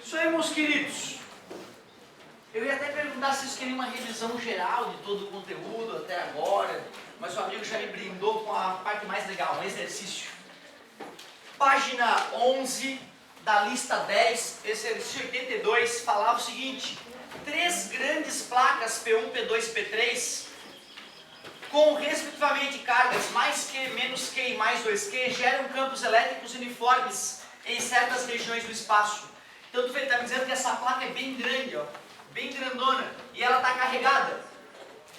Isso aí, meus queridos. Eu ia até perguntar se vocês queriam uma revisão geral de todo o conteúdo até agora, mas o amigo já me brindou com a parte mais legal, um exercício. Página 11 da lista 10, exercício 82, falava o seguinte: 3 grandes placas P1, P2 e P3, com respectivamente cargas mais Q, menos Q e mais 2Q, geram campos elétricos uniformes em certas regiões do espaço. Então tu está me dizendo que essa placa é bem grande, ó, bem grandona, e ela está carregada.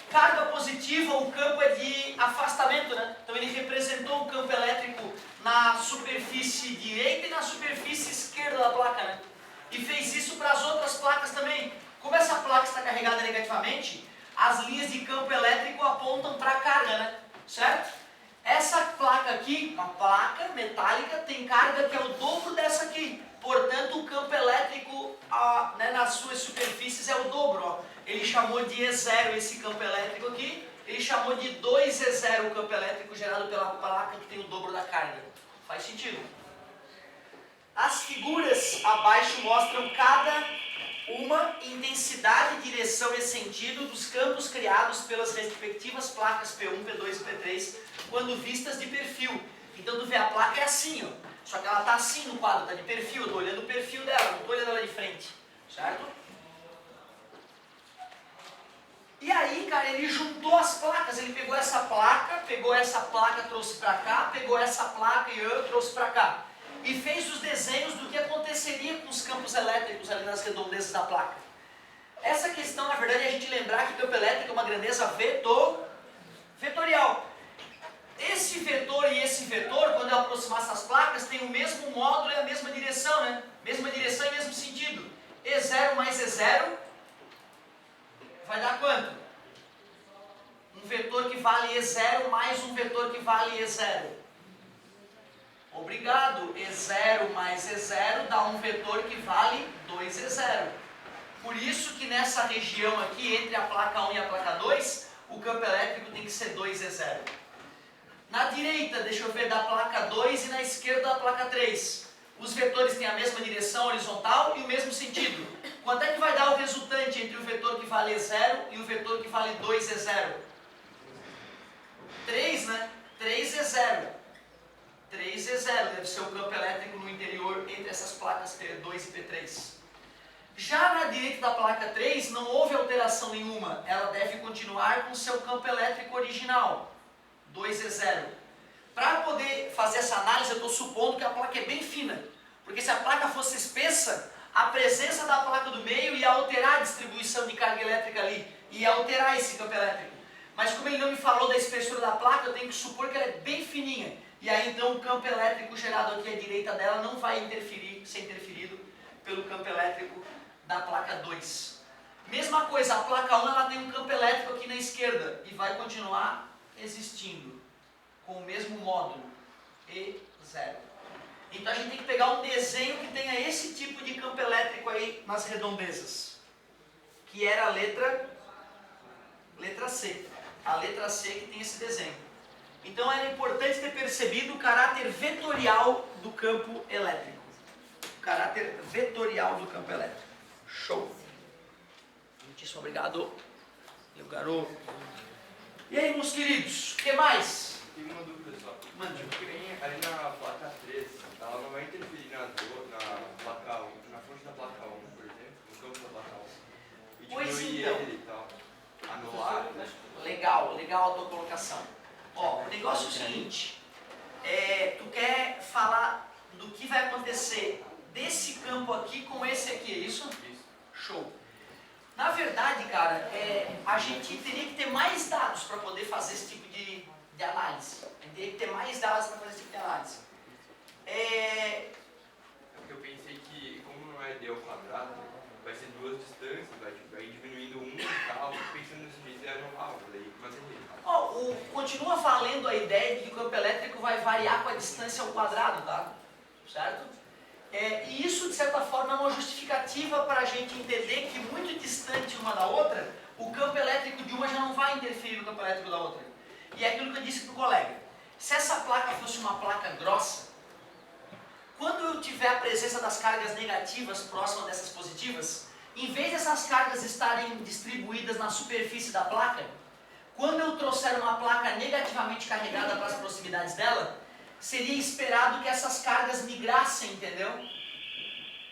Carga positiva, o campo é de afastamento, né? Então ele representou o campo elétrico na superfície direita e na superfície esquerda da placa, né? E fez isso para as outras placas também. Como essa placa está carregada negativamente, as linhas de campo elétrico apontam para a carga, né? Certo? Essa placa aqui, uma placa metálica, tem carga que é o dobro dessa aqui. Portanto, o campo elétrico nas suas superfícies é o dobro. Ó. Ele chamou de E0 esse campo elétrico aqui, ele chamou de 2E0 o campo elétrico gerado pela placa que tem o dobro da carga. Faz sentido? As figuras abaixo mostram cada uma intensidade, direção e sentido dos campos criados pelas respectivas placas P1, P2 e P3 quando vistas de perfil. Então tu vê a placa é assim, ó. Só que ela está assim no quadro, está de perfil, eu estou olhando o perfil dela, não estou olhando ela de frente, certo? E aí, cara, ele juntou as placas, ele pegou essa placa, trouxe para cá, pegou essa placa e eu trouxe para cá. E fez os desenhos do que aconteceria com os campos elétricos ali nas redondezas da placa. Essa questão, na verdade, é a gente lembrar que o campo elétrico é uma grandeza vetorial. Esse vetor e esse vetor, quando eu aproximar essas placas, tem o mesmo módulo e a mesma direção, né? Mesma direção e mesmo sentido. E0 mais E0 vai dar quanto? Um vetor que vale E0 mais um vetor que vale E0. Obrigado. E0 mais E0 dá um vetor que vale 2E0. Por isso que nessa região aqui, entre a placa 1 e a placa 2, o campo elétrico tem que ser 2E0. Na direita, deixa eu ver, da placa 2 e na esquerda da placa 3. Os vetores têm a mesma direção horizontal e o mesmo sentido. Quanto é que vai dar o resultante entre o vetor que vale E0 e o vetor que vale 2E0? 3, né? 3E0. 3E0 deve ser o campo elétrico no interior entre essas placas P2 e P3. Já na direita da placa 3 não houve alteração nenhuma. Ela deve continuar com seu campo elétrico original. 2E0. Para poder fazer essa análise, eu estou supondo que a placa é bem fina. Porque se a placa fosse espessa, a presença da placa do meio ia alterar a distribuição de carga elétrica ali. Ia alterar esse campo elétrico. Mas como ele não me falou da espessura da placa, eu tenho que supor que ela é bem fininha. E aí então o campo elétrico gerado aqui à direita dela não vai ser interferido pelo campo elétrico da placa 2. Mesma coisa, a placa 1 ela tem um campo elétrico aqui na esquerda e vai continuar existindo com o mesmo módulo E0. Então a gente tem que pegar um desenho que tenha esse tipo de campo elétrico aí nas redondezas, que era a letra C. A letra C que tem esse desenho. Então era importante ter percebido o caráter vetorial do campo elétrico. O caráter vetorial do campo elétrico. Show! Muitíssimo obrigado, meu garoto. E aí, meus queridos, o que mais? Tem uma dúvida só. Mande. Ali na placa 3, ela não vai interferir na placa 1, na fonte da placa 1, por exemplo, no campo da placa 1. E Pois diminuir então. ele e tal. Anular. Legal a tua colocação. Ó, o negócio é o seguinte, tu quer falar do que vai acontecer desse campo aqui com esse aqui, é isso? Isso. Show. Na verdade, cara, a gente teria que ter mais dados para poder fazer esse tipo de análise. A gente teria que ter mais dados para fazer esse tipo de análise. É porque eu pensei que, como não é d ao quadrado, vai ser duas distâncias, vai diminuindo um e tal, pensando nesse jeito é anular, daí manteria. Continua valendo a ideia de que o campo elétrico vai variar com a distância ao quadrado, tá? Certo? E isso, de certa forma, é uma justificativa para a gente entender que muito distante uma da outra, o campo elétrico de uma já não vai interferir no campo elétrico da outra. E é aquilo que eu disse para o colega. Se essa placa fosse uma placa grossa, quando eu tiver a presença das cargas negativas próximas dessas positivas, em vez dessas cargas estarem distribuídas na superfície da placa, quando eu trouxer uma placa negativamente carregada para as proximidades dela, seria esperado que essas cargas migrassem, entendeu?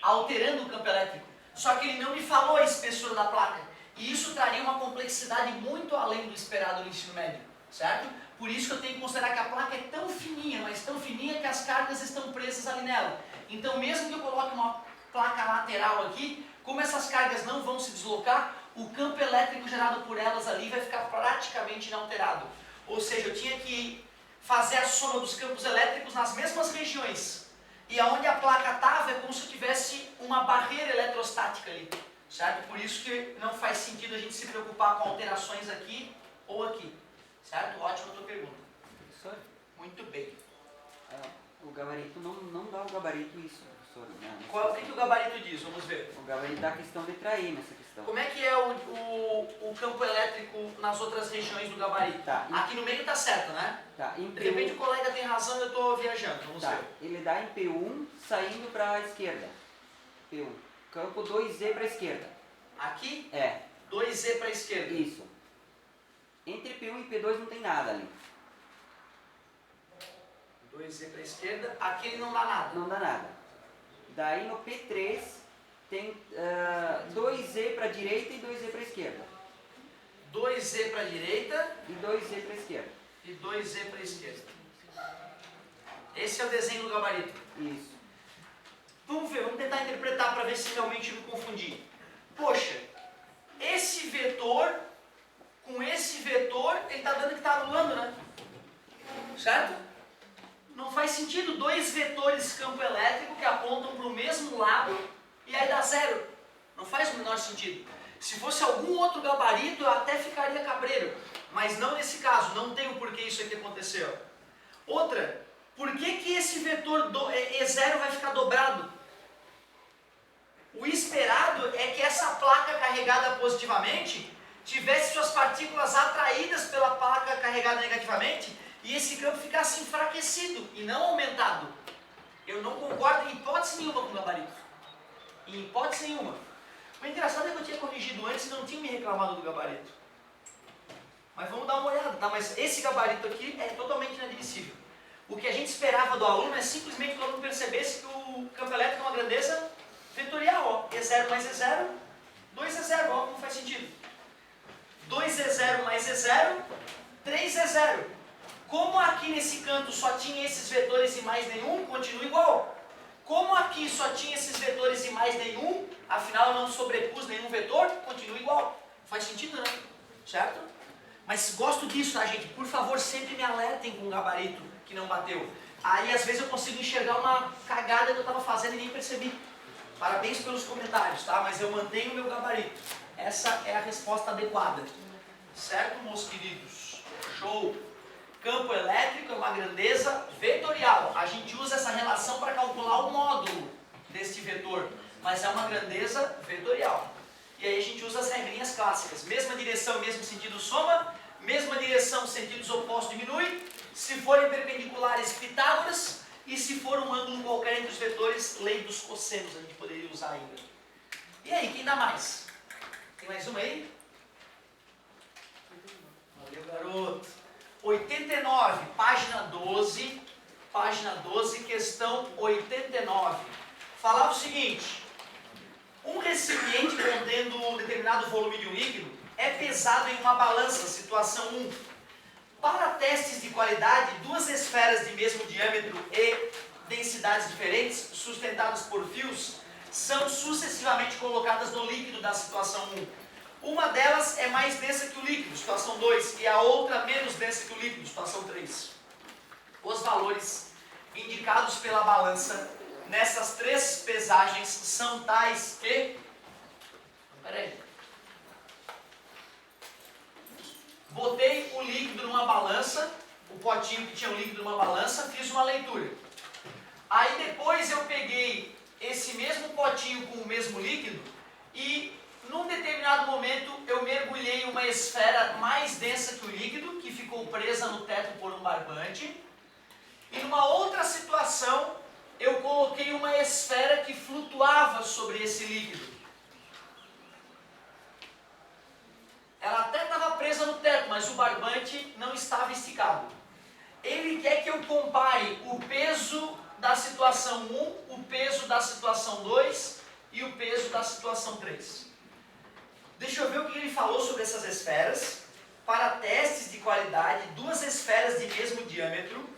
Alterando o campo elétrico. Só que ele não me falou a espessura da placa. E isso traria uma complexidade muito além do esperado no ensino médio, certo? Por isso que eu tenho que considerar que a placa é tão fininha, mas tão fininha que as cargas estão presas ali nela. Então mesmo que eu coloque uma placa lateral aqui, como essas cargas não vão se deslocar, o campo elétrico gerado por elas ali vai ficar praticamente inalterado. Ou seja, eu tinha que fazer a soma dos campos elétricos nas mesmas regiões. E aonde a placa estava é como se eu tivesse uma barreira eletrostática ali. Certo? Por isso que não faz sentido a gente se preocupar com alterações aqui ou aqui. Certo? Ótima a tua pergunta. Professor, Muito bem. o gabarito não dá o gabarito isso, professor. Né? O que o gabarito diz? Vamos ver. O gabarito dá a questão de trair nessa questão. Como é que é o campo elétrico nas outras regiões do gabarito? Tá. Aqui no meio está certo, né? Tá, em De repente o colega tem razão e eu estou viajando. Vamos tá, ver. ele dá em P1 saindo para a esquerda. P1. Campo 2Z para a esquerda. Aqui, É, 2Z para a esquerda. isso. Entre P1 e P2 não tem nada ali. 2Z para a esquerda. Aqui ele não dá nada. Não dá nada. Daí no P3 tem 2Z para a direita e 2Z para a esquerda. 2Z para a direita E 2Z para a esquerda. e 2Z para a esquerda. Esse é o desenho do gabarito. Isso. Vamos ver, vamos tentar interpretar para ver se realmente não confundir. Poxa, esse vetor com esse vetor, ele está dando que está anulando, né? Certo? Não faz sentido dois vetores campo elétrico que apontam para o mesmo lado e aí dá zero. Não faz o menor sentido. Se fosse algum outro gabarito, eu até ficaria cabreiro. Mas não nesse caso, não tem o porquê isso aqui aconteceu. Outra, por que esse vetor E0 vai ficar dobrado? O esperado é que essa placa carregada positivamente tivesse suas partículas atraídas pela placa carregada negativamente e esse campo ficasse enfraquecido e não aumentado. Eu não concordo em hipótese nenhuma com o gabarito. Em hipótese nenhuma. O engraçado é que eu tinha corrigido antes e não tinha me reclamado do gabarito. Mas vamos dar uma olhada, tá? Mas esse gabarito aqui é totalmente inadmissível. O que a gente esperava do aluno é simplesmente que o aluno percebesse que o campo elétrico é uma grandeza vetorial, ó. E0 mais E0, 2E0, ó, não faz sentido. 2E0 mais E0, 3E0. Como aqui nesse canto só tinha esses vetores e mais nenhum, continua igual. Como aqui só tinha esses vetores e mais nenhum, afinal eu não sobrepus nenhum vetor, continua igual. Faz sentido, né? Certo? Mas gosto disso, tá, gente? Por favor, sempre me alertem com o gabarito que não bateu. Aí às vezes eu consigo enxergar uma cagada que eu estava fazendo e nem percebi. Parabéns pelos comentários, tá? Mas eu mantenho o meu gabarito. Essa é a resposta adequada. Certo, meus queridos? Show! Campo elétrico é uma grandeza vetorial. A gente usa essa relação para calcular o módulo deste vetor, mas é uma grandeza vetorial. E aí a gente usa as regrinhas clássicas. Mesma direção, mesmo sentido soma. Mesma direção, sentidos opostos diminui. Se forem perpendiculares, Pitágoras. E se for um ângulo qualquer entre os vetores, lei dos cossenos a gente poderia usar ainda. E aí, quem dá mais? Tem mais uma aí? Valeu, garoto. 89, página 12, questão 89. Falava o seguinte: um recipiente contendo um determinado volume de um líquido é pesado em uma balança, situação 1. Para testes de qualidade, duas esferas de mesmo diâmetro e densidades diferentes, sustentadas por fios, são sucessivamente colocadas no líquido da situação 1. Uma delas é mais densa que o líquido, situação 2, e a outra menos densa que o líquido, situação 3. Os valores indicados pela balança nessas três pesagens são tais que... Peraí. Botei o líquido numa balança, o potinho que tinha o líquido numa balança, fiz uma leitura. Aí depois eu peguei esse mesmo potinho com o mesmo líquido e num determinado momento eu mergulhei uma esfera mais densa que o líquido, que ficou presa no teto por um barbante. E numa outra situação eu coloquei uma esfera que flutuava sobre esse líquido. Ela até estava presa no teto, mas o barbante não estava esticado. Ele quer que eu compare o peso da situação 1, o peso da situação 2 e o peso da situação 3. Deixa eu ver o que ele falou sobre essas esferas. Para testes de qualidade, 2 esferas de mesmo diâmetro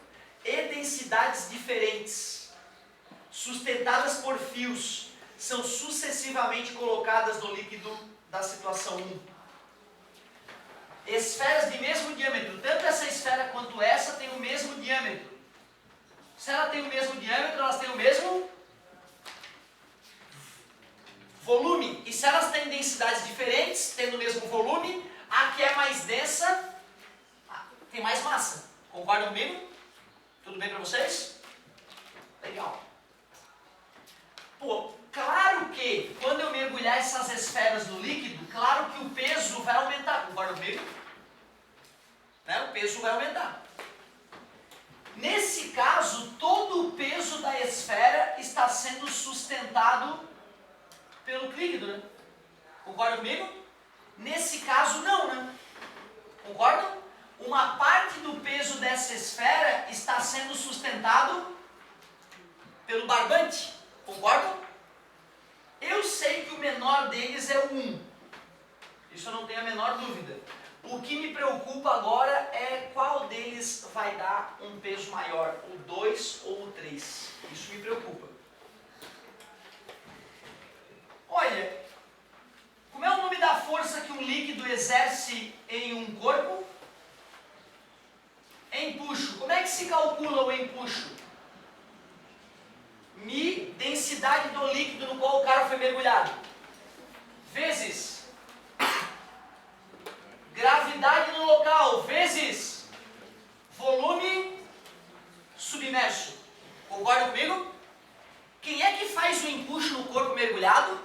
e densidades diferentes, sustentadas por fios, são sucessivamente colocadas no líquido da situação 1. Esferas de mesmo diâmetro, tanto essa esfera quanto essa tem o mesmo diâmetro. Se ela tem o mesmo diâmetro, elas têm o mesmo volume. E se elas têm densidades diferentes, tendo o mesmo volume, a que é mais densa tem mais massa. Concordam comigo? Tudo bem para vocês? Legal. Pô, claro que quando eu mergulhar essas esferas no líquido, claro que o peso vai aumentar. Concorda comigo? Né? O peso vai aumentar. Nesse caso, todo o peso da esfera está sendo sustentado pelo líquido, né? Concorda comigo? Nesse caso, não, né? Concordam? Uma parte do peso dessa esfera está sendo sustentado pelo barbante. Concordam? Eu sei que o menor deles é o 1. Isso eu não tenho a menor dúvida. O que me preocupa agora é qual deles vai dar um peso maior, o 2 ou o 3. Isso me preocupa. Olha, como é o nome da força que um líquido exerce em um corpo? Empuxo. Como é que se calcula o empuxo? Mi, densidade do líquido no qual o cara foi mergulhado, vezes gravidade no local, vezes volume submerso. Concorda comigo? Quem é que faz o empuxo no corpo mergulhado?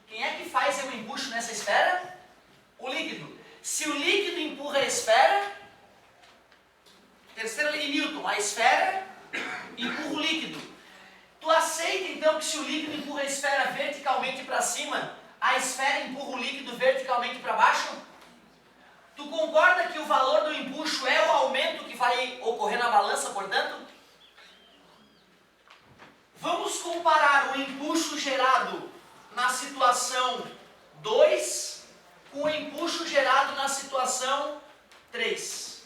Quem é que faz o empuxo nessa esfera? O líquido. Se o líquido empurra a esfera, terceira lei de Newton, a esfera empurra o líquido. Tu aceita então que se o líquido empurra a esfera verticalmente para cima, a esfera empurra o líquido verticalmente para baixo? Tu concorda que o valor do empuxo é o aumento que vai ocorrer na balança, portanto? Vamos comparar o empuxo gerado na situação 2 com o empuxo gerado na situação 3.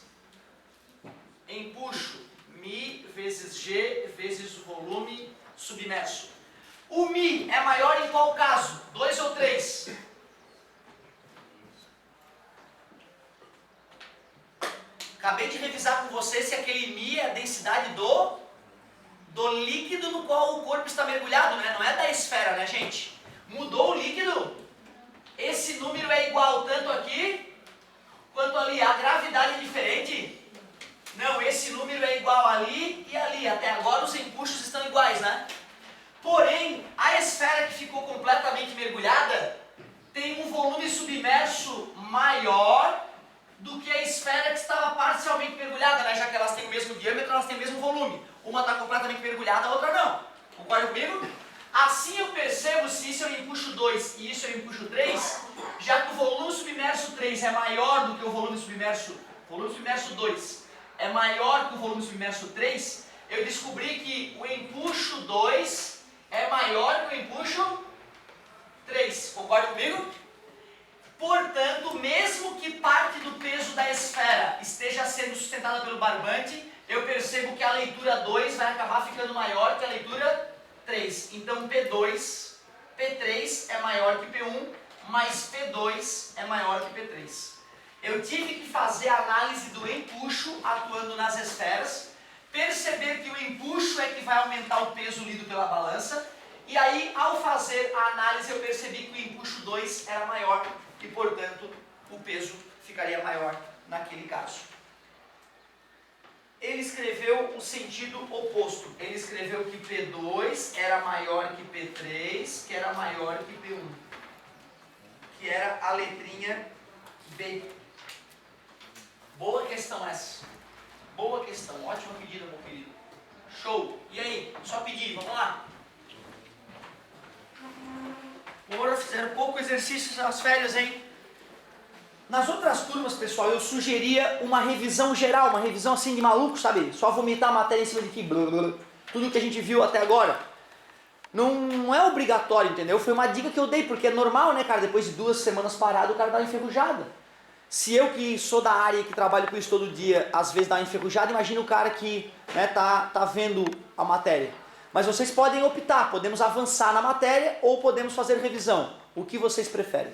Empuxo Mi vezes G vezes o volume submerso. O Mi é maior em qual caso? 2 ou 3? Acabei de revisar com vocês se aquele Mi é a densidade do líquido no qual o corpo está mergulhado, né? Não é da esfera, né, gente? Mudou o líquido? Esse número é igual tanto aqui quanto ali. A gravidade é diferente? Não, esse número é igual ali e ali. Até agora os empuxos estão iguais, né? Porém, a esfera que ficou completamente mergulhada tem um volume submerso maior do que a esfera que estava parcialmente mergulhada, né? Já que elas têm o mesmo diâmetro, elas têm o mesmo volume. Uma está completamente mergulhada, a outra não. Concorda comigo? Assim eu percebo se isso é o empuxo 2 e isso é o empuxo 3, já que o volume submerso 3 é maior do que o volume submerso 2 é maior que o volume submerso 3, eu descobri que o empuxo 2 é maior que o empuxo 3. Concorda comigo? Portanto, mesmo que parte do peso da esfera esteja sendo sustentada pelo barbante, eu percebo que a leitura 2 vai acabar ficando maior que a leitura 3. Então P3 é maior que P1, mas P2 é maior que P3. Eu tive que fazer a análise do empuxo atuando nas esferas, perceber que o empuxo é que vai aumentar o peso lido pela balança, e aí, ao fazer a análise, eu percebi que o empuxo 2 era maior e, portanto, o peso ficaria maior naquele caso. Ele escreveu o sentido oposto. Ele escreveu que P2 era maior que P3, que era maior que P1, que era a letrinha B. Boa questão essa. Boa questão. Ótima pedida, meu querido. Show. E aí? Só pedir, vamos lá. Ora, fizeram pouco exercício nas férias, hein? Nas outras turmas, pessoal, eu sugeria uma revisão geral, uma revisão assim de maluco, sabe? Só vomitar a matéria em cima de que tudo que a gente viu até agora. Não é obrigatório, entendeu? Foi uma dica que eu dei, porque é normal, né, cara? Depois de 2 semanas parado, o cara dá uma enferrujada. Se eu que sou da área e que trabalho com isso todo dia, às vezes dá uma enferrujada, imagina o cara que, né, tá vendo a matéria. Mas vocês podem optar, podemos avançar na matéria ou podemos fazer revisão. O que vocês preferem?